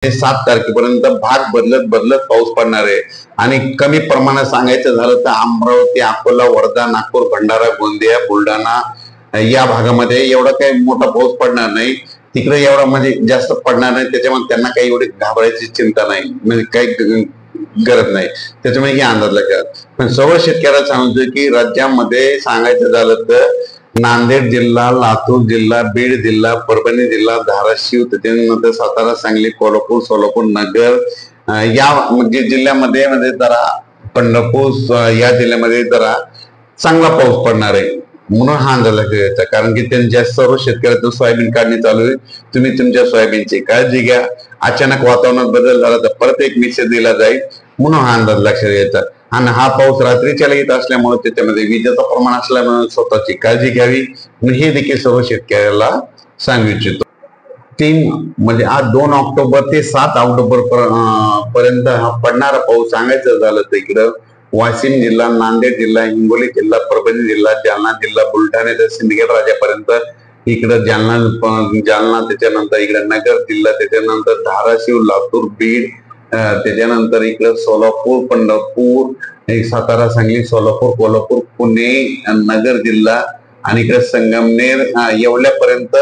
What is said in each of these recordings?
7 तारखेपर्यंत भाग बदलत बदलत पाऊस पडणार आहे आणि कमी प्रमाणात सांगायचं झालं तर अमरावती, अकोला, वर्धा, नागपूर, भंडारा, गोंदिया, बुलढाणा या भागामध्ये एवढा काही मोठा पाऊस पडणार नाही. तिकडे एवढा म्हणजे जास्त पडणार नाही, त्याच्यामुळे त्यांना काही एवढी घाबरायची चिंता नाही, म्हणजे काही गरज नाही. त्याच्यामुळे ही अंदाज लागतात. पण सर्व शेतकऱ्याला सांगतो की राज्यामध्ये सांगायचं झालं तर नांदेड जिल्हा, लातूर जिल्हा, बीड जिल्हा, परभणी जिल्हा, धाराशिव, त्याच्यानंतर सातारा, सांगली, कोल्हापूर, सोलापूर, नगर या म्हणजे जिल्ह्यामध्ये म्हणजे जरा पंढरपूर या जिल्ह्यामध्ये जरा चांगला पाऊस पडणार आहे म्हणून हा अंदाज घ्यायचा. कारण की त्यांच्या सर्व शेतकऱ्यांचं सोयाबीन काढणी चालू आहे. तुम्ही तुमच्या सोयाबीनची काळजी घ्या. अचानक वातावरणात बदल झाला तर परत एक मेसेज दिला जाईल म्हणून हा अंदाज लक्षात घ्यायचा. आणि हा पाऊस रात्रीच्या येत असल्यामुळे त्याच्यामध्ये विजेचं प्रमाण असल्यामुळे स्वतःची काळजी घ्यावी हे देखील सर्व शेतकऱ्याला सांगू इच्छितो. 3 म्हणजे आज 2 ऑक्टोबर ते 7 ऑक्टोबर पर्यंत हा पडणारा पाऊस सांगायचं झालं तर इकडं वाशिम जिल्हा, नांदेड जिल्हा, हिंगोली जिल्हा, परभणी जिल्हा, जालना जिल्हा, बुलढाणा ते सिंदखेड राजापर्यंत इकडं जालना त्याच्यानंतर इकडे नगर जिल्हा, त्याच्यानंतर धाराशिव, लातूर, बीड, त्याच्यानंतर इकडं सोलापूर, पंढरपूर, सातारा, सांगली, सोलापूर, कोल्हापूर, पुणे, नगर जिल्हा आणि इकडे संगमनेर एवढ्यापर्यंत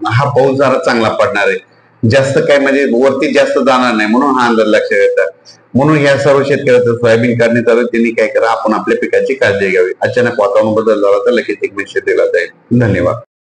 हा पाऊस जरा चांगला पडणार आहे. जास्त काय म्हणजे वरती जास्त जाणार नाही म्हणून हा अंदाज लक्षात येतात. म्हणून या सर्व शेतकऱ्याचं सोयाबीन काढणी चालू त्यांनी काय करा, आपण आपल्या पिकाची काळजी घ्यावी. अचानक वातावरण बदल झाला तर लगेच एक मेसेज दिला जाईल. धन्यवाद.